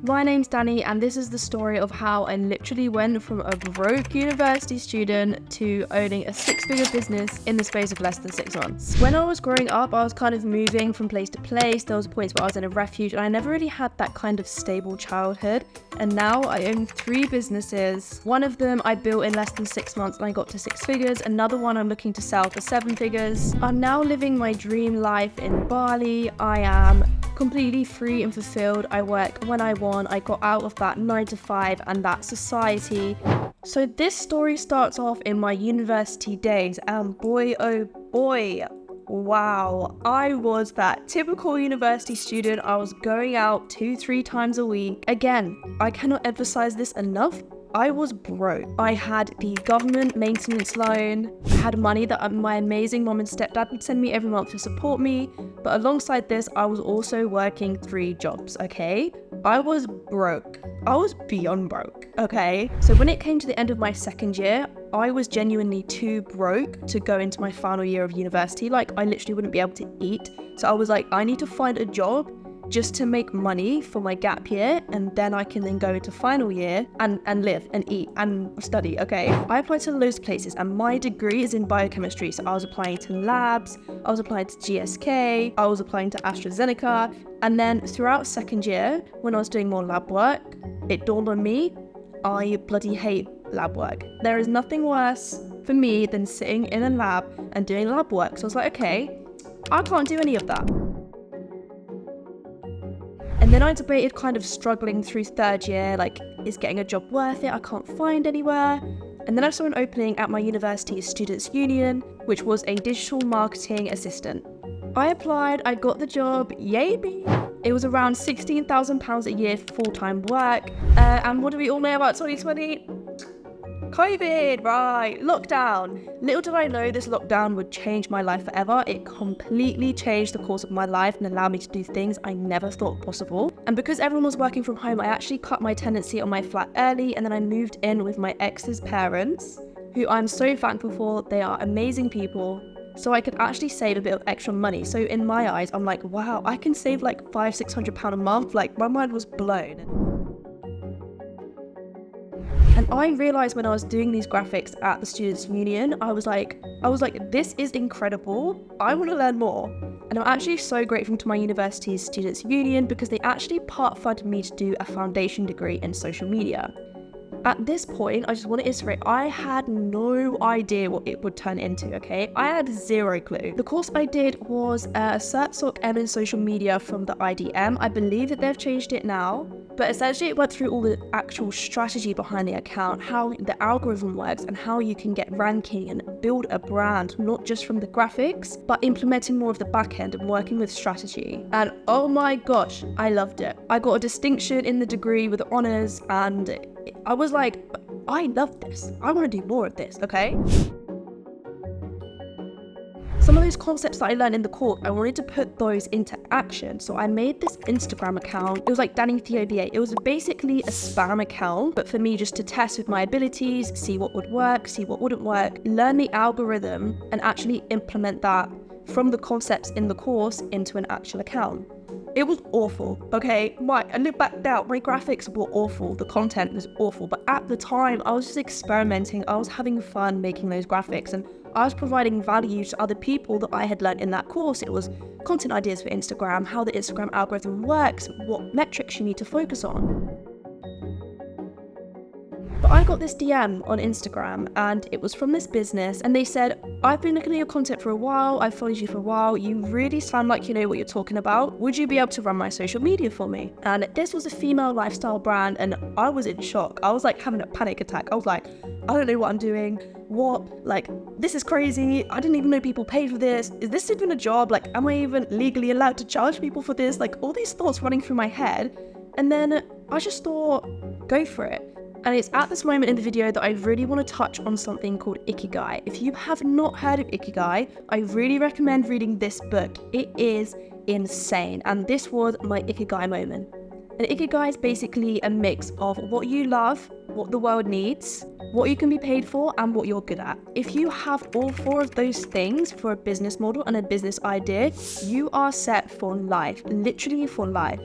My name's Danny, and this is the story of how I literally went from a broke university student to owning a six-figure business in the space of less than 6 months. When I was growing up, I was kind of moving from place to place. There was points where I was in a refuge, and I never really had that kind of stable childhood. And now I own 3 businesses. One of them I built in less than 6 months and I got to 6 figures. Another one I'm looking to sell for 7 figures. I'm now living my dream life in Bali. I am completely free and fulfilled. I work when I want. I got out of that 9 to 5 and that society. So this story starts off in my university days, and boy oh boy, wow, I was that typical university student. I was going out 2-3 times a week. Again, I cannot emphasize this enough. I was broke. I had the government maintenance loan. I had money that my amazing mom and stepdad would send me every month to support me. But alongside this, I was also working 3 jobs, okay? I was broke. I was beyond broke, okay? So when it came to the end of my second year, I was genuinely too broke to go into my final year of university. Like, I literally wouldn't be able to eat. So I was like, I need to find a job just to make money for my gap year, and then I can then go into final year and live and eat and study, okay? I applied to loads of places, and my degree is in biochemistry, so I was applying to labs, I was applying to GSK, I was applying to AstraZeneca, and then throughout second year, when I was doing more lab work, it dawned on me, I bloody hate lab work. There is nothing worse for me than sitting in a lab and doing lab work. So I was like, okay, I can't do any of that. And then I debated kind of struggling through third year, like, is getting a job worth it? I can't find anywhere. And then I saw an opening at my university's students' union, which was a digital marketing assistant. I applied, I got the job, yay me. It was around £16,000 a year for full-time work. And what do we all know about 2020? COVID, right, lockdown. Little did I know this lockdown would change my life forever. It completely changed the course of my life and allowed me to do things I never thought possible. And because everyone was working from home, I actually cut my tenancy on my flat early, and then I moved in with my ex's parents, who I'm so thankful for. They are amazing people. So I could actually save a bit of extra money. So in my eyes, I'm like, wow, I can save like £500-600 a month. Like, my mind was blown. And I realized when I was doing these graphics at the Students' Union, I was like, this is incredible. I want to learn more. And I'm actually so grateful to my university's Students' Union because they actually part funded me to do a foundation degree in social media. At this point, I just want to iterate, I had no idea what it would turn into, okay? I had 0 clue. The course I did was a Cert Soc M in social media from the IDM. I believe that they've changed it now, but essentially it went through all the actual strategy behind the account, how the algorithm works, and how you can get ranking and build a brand, not just from the graphics, but implementing more of the back end and working with strategy. And oh my gosh, I loved it. I got a distinction in the degree with honors, and I was like, I love this. I want to do more of this, okay? Some of those concepts that I learned in the course, I wanted to put those into action. So I made this Instagram account. It was like Danny DTb&x. It was basically a spam account, but for me just to test with my abilities, see what would work, see what wouldn't work, learn the algorithm, and actually implement that from the concepts in the course into an actual account. It was awful, okay? I look back now, my graphics were awful, the content was awful, but at the time, I was just experimenting, I was having fun making those graphics, and I was providing value to other people that I had learned in that course. It was content ideas for Instagram, how the Instagram algorithm works, what metrics you need to focus on. But I got this DM on Instagram, and it was from this business, and they said, I've been looking at your content for a while, I've followed you for a while, you really sound like you know what you're talking about. Would you be able to run my social media for me? And this was a female lifestyle brand, and I was in shock. I was like having a panic attack. I was like, I don't know what I'm doing. What? Like, this is crazy. I didn't even know people pay for this. Is this even a job? Like, am I even legally allowed to charge people for this? Like, all these thoughts running through my head. And then I just thought, go for it. And it's at this moment in the video that I really want to touch on something called Ikigai. If you have not heard of Ikigai, I really recommend reading this book. It is insane. And this was my Ikigai moment. And Ikigai is basically a mix of what you love, what the world needs, what you can be paid for, and what you're good at. If you have all 4 of those things for a business model and a business idea, you are set for life, literally for life.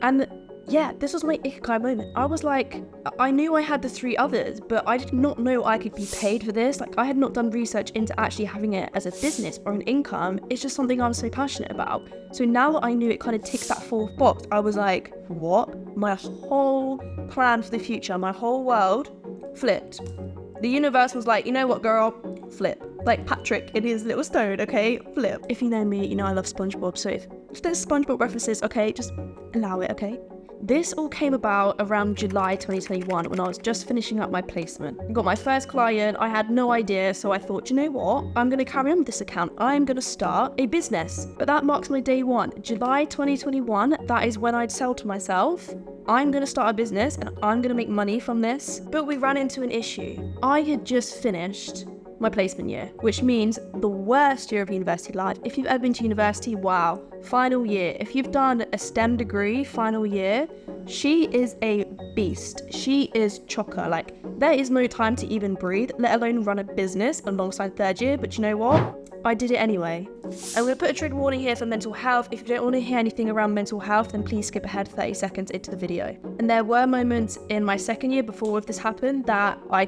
And yeah, this was my ikigai moment. I was like, I knew I had the 3 others, but I did not know I could be paid for this. Like, I had not done research into actually having it as a business or an income. It's just something I was so passionate about. So now that I knew it kind of ticks that 4th box, I was like, what? My whole plan for the future, my whole world flipped. The universe was like, you know what, girl? Flip. Like Patrick in his little stone, okay? Flip. If you know me, you know I love SpongeBob, so if there's SpongeBob references, okay, just allow it, okay? This all came about around July 2021 when I was just finishing up my placement. I got my first client, I had no idea, so I thought, you know what? I'm going to carry on with this account. I'm going to start a business. But that marks my day 1. July 2021, that is when I'd sell to myself, I'm going to start a business and I'm going to make money from this. But we ran into an issue. I had just finished my placement year, which means the worst year of university life. If you've ever been to university, wow, final year. If you've done a STEM degree, final year, she is a beast. She is chocker. Like, there is no time to even breathe, let alone run a business alongside 3rd year. But you know what? I did it anyway. I'm going to put a trigger warning here for mental health. If you don't want to hear anything around mental health, then please skip ahead 30 seconds into the video. And there were moments in my 2nd year before all of this happened that I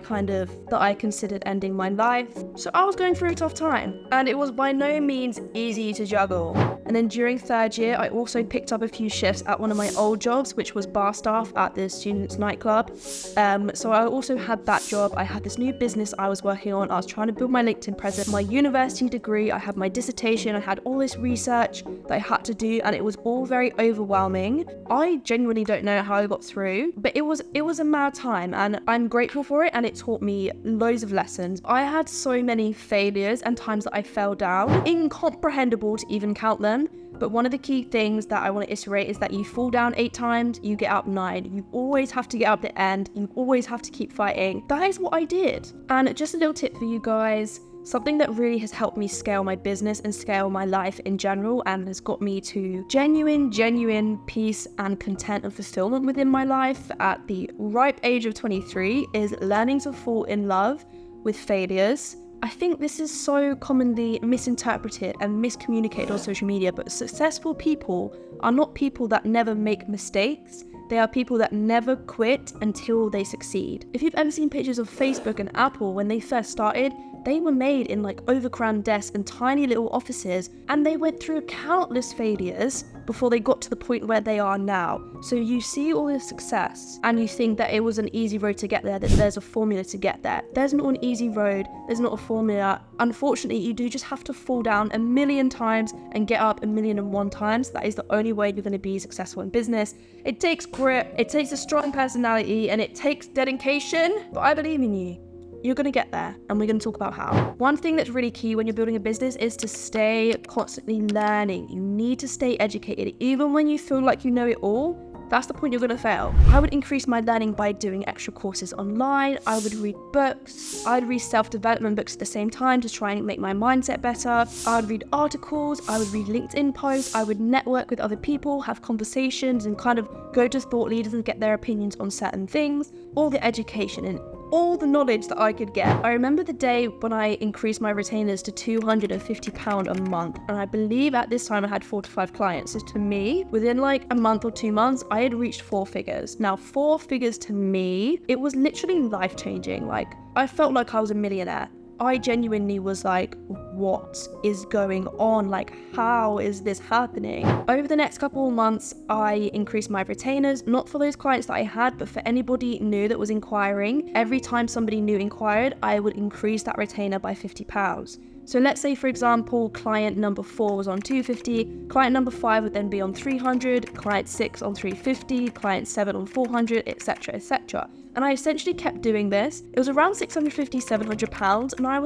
considered ending my life. So I was going through a tough time, and it was by no means easy to juggle. And then during 3rd year, I also picked up a few shifts at one of my old jobs, which was bar staff at the students' nightclub. So I also had that job. I had this new business I was working on. I was trying to build my LinkedIn presence, my university degree. I had my dissertation. I had all this research that I had to do, and it was all very overwhelming. I genuinely don't know how I got through, but it was a mad time, and I'm grateful for it, and it taught me loads of lessons. I had so many failures and times that I fell down, incomprehensible to even count them. But one of the key things that I want to iterate is that you fall down 8 times, you get up 9. You always have to get up the end. You always have to keep fighting. That is what I did. And just a little tip for you guys, something that really has helped me scale my business and scale my life in general and has got me to genuine peace and content and fulfillment within my life at the ripe age of 23 is learning to fall in love with failures. I think this is so commonly misinterpreted and miscommunicated on social media, but successful people are not people that never make mistakes. They are people that never quit until they succeed. If you've ever seen pictures of Facebook and Apple when they first started, they were made in like overcrammed desks and tiny little offices, and they went through countless failures before they got to the point where they are now. So you see all this success and you think that it was an easy road to get there, that there's a formula to get there. There's not an easy road, there's not a formula. Unfortunately, you do just have to fall down 1,000,000 times and get up 1,000,001 times. That is the only way you're going to be successful in business. It takes grit, it takes a strong personality, and it takes dedication, but I believe in you. You're going to get there, and we're going to talk about how. One thing that's really key when you're building a business is to stay constantly learning. You need to stay educated. Even when you feel like you know it all, that's the point you're going to fail. I would increase my learning by doing extra courses online. I would read books. I'd read self-development books at the same time to try and make my mindset better. I would read articles. I would read LinkedIn posts. I would network with other people, have conversations, and kind of go to thought leaders and get their opinions on certain things. All the education and all the knowledge that I could get. I remember the day when I increased my retainers to £250 a month, and I believe at this time I had 4 to 5 clients. So to me, within like a month or 2 months, I had reached 4 figures. Now 4 figures to me, it was literally life-changing. Like, I felt like I was a millionaire. I genuinely was like, what is going on? Like, how is this happening? Over the next couple of months, I increased my retainers, not for those clients that I had, but for anybody new that was inquiring. Every time somebody new inquired, I would increase that retainer by £50. So let's say, for example, client number 4 was on 250, client number 5 would then be on 300, client 6 on 350, client 7 on 400, etc., etc. And I essentially kept doing this. It was around £650, £700, and I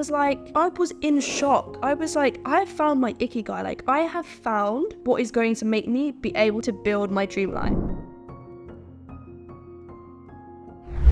was in shock. I was like, I have found my ikigai. Like, I have found what is going to make me be able to build my dream life.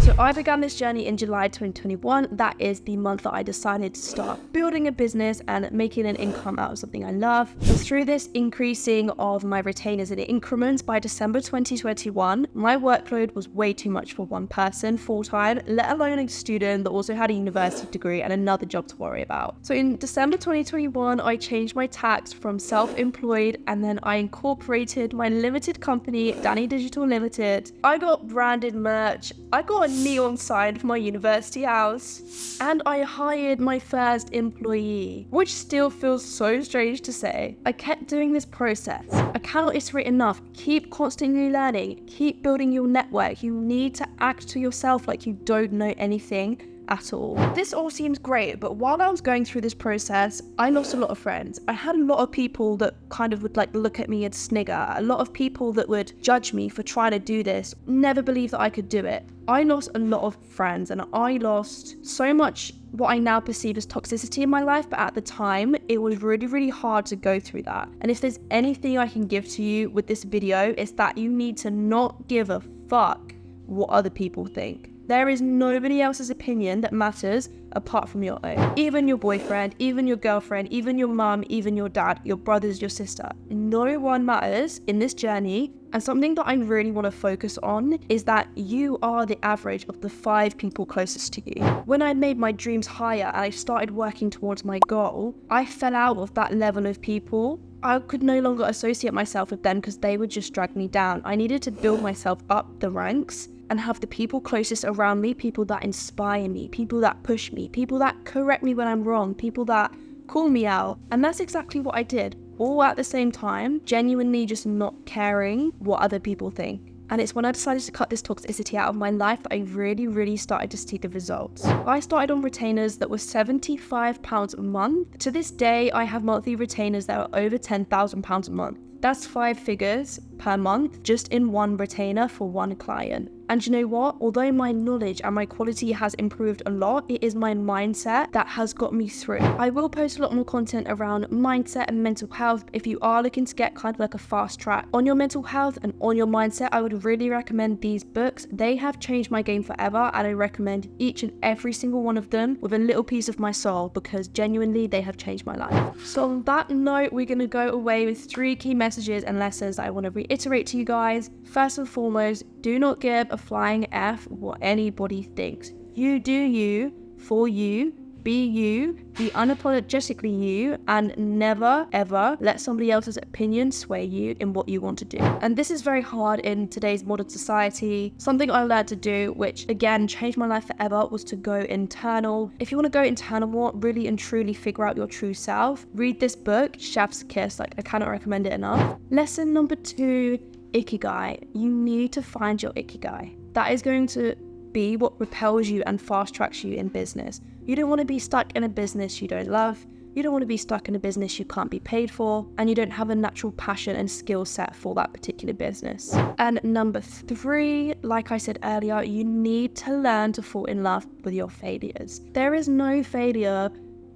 So So I began this journey in July 2021. That is the month that I decided to start building a business and making an income out of something I love. And through this increasing of my retainers in increments, by December 2021, my workload was way too much for one person full-time, let alone a student that also had a university degree and another job to worry about. So in December 2021, I changed my tax from self-employed, and then I incorporated my limited company, Danny Digital Limited. I got branded merch, I got a neon sign for my university house, and I hired my first employee, which still feels so strange to say. I kept doing this process. I cannot iterate enough. Keep constantly learning, keep building your network. You need to act to yourself like you don't know anything at all. This all seems great, but while I was going through this process, I lost a lot of friends. I had a lot of people that kind of would like look at me and snigger, a lot of people that would judge me for trying to do this, never believe that I could do it. I lost a lot of friends, and I lost so much what I now perceive as toxicity in my life, but at the time it was really, really hard to go through that. And if there's anything I can give to you with this video, it's that you need to not give a fuck what other people think. There is nobody else's opinion that matters apart from your own. Even your boyfriend, even your girlfriend, even your mum, even your dad, your brothers, your sister. No one matters in this journey. And something that I really want to focus on is that you are the average of the 5 people closest to you. When I made my dreams higher and I started working towards my goal, I fell out of that level of people. I could no longer associate myself with them because they would just drag me down. I needed to build myself up the ranks and have the people closest around me, people that inspire me, people that push me, people that correct me when I'm wrong, people that call me out. And that's exactly what I did, all at the same time, genuinely just not caring what other people think. And it's when I decided to cut this toxicity out of my life that I really, really started to see the results. I started on retainers that were £75 a month. To this day, I have monthly retainers that are over £10,000 a month. That's 5 figures per month just in one retainer for one client. And you know what? Although my knowledge and my quality has improved a lot, it is my mindset that has got me through. I will post a lot more content around mindset and mental health. If you are looking to get kind of like a fast track on your mental health and on your mindset, I would really recommend these books. They have changed my game forever, and I recommend each and every single one of them with a little piece of my soul, because genuinely they have changed my life. So on that note, we're going to go away with 3 key messages and lessons that I want to reiterate to you guys. First and foremost, do not give a flying F what anybody thinks. You do you, for you, be unapologetically you, and never ever let somebody else's opinion sway you in what you want to do. And this is very hard in today's modern society. Something I learned to do, which again changed my life forever, was to go internal. If you want to go internal, really and truly figure out your true self, read this book, Chef's Kiss. Like, I cannot recommend it enough. Lesson number 2, Ikigai. You need to find your Ikigai. That is going to be what propels you and fast tracks you in business. You don't want to be stuck in a business you don't love. You don't want to be stuck in a business you can't be paid for, and you don't have a natural passion and skill set for that particular business. And number 3, like I said earlier, you need to learn to fall in love with your failures. There is no failure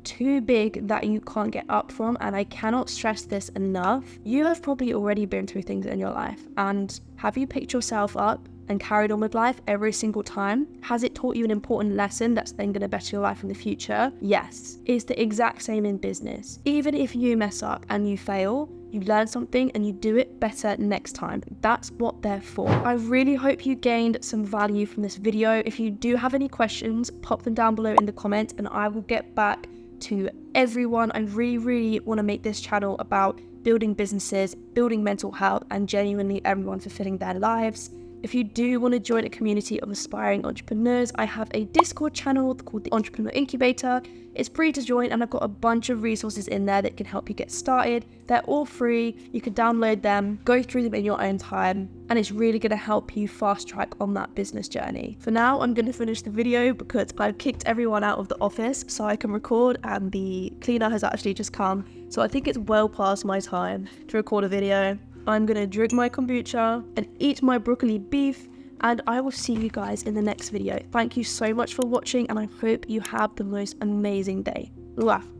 too big that you can't get up from, and I cannot stress this enough. You have probably already been through things in your life, and have you picked yourself up and carried on with life every single time? Has it taught you an important lesson that's then going to better your life in the future? Yes. It's the exact same in business. Even if you mess up and you fail, you learn something and you do it better next time. That's what they're for. I really hope you gained some value from this video. If you do have any questions, pop them down below in the comments and I will get back to everyone. I really want to make this channel about building businesses, building mental health, and genuinely everyone fulfilling their lives. If you do want to join a community of aspiring entrepreneurs, I have a Discord channel called the Entrepreneur Incubator. It's free to join, and I've got a bunch of resources in there that can help you get started. They're all free. You can download them, go through them in your own time, and it's really going to help you fast track on that business journey. For now, I'm going to finish the video because I've kicked everyone out of the office so I can record, and the cleaner has actually just come. So I think it's well past my time to record a video. I'm going to drink my kombucha and eat my broccoli beef, and I will see you guys in the next video. Thank you so much for watching, and I hope you have the most amazing day. Mwah.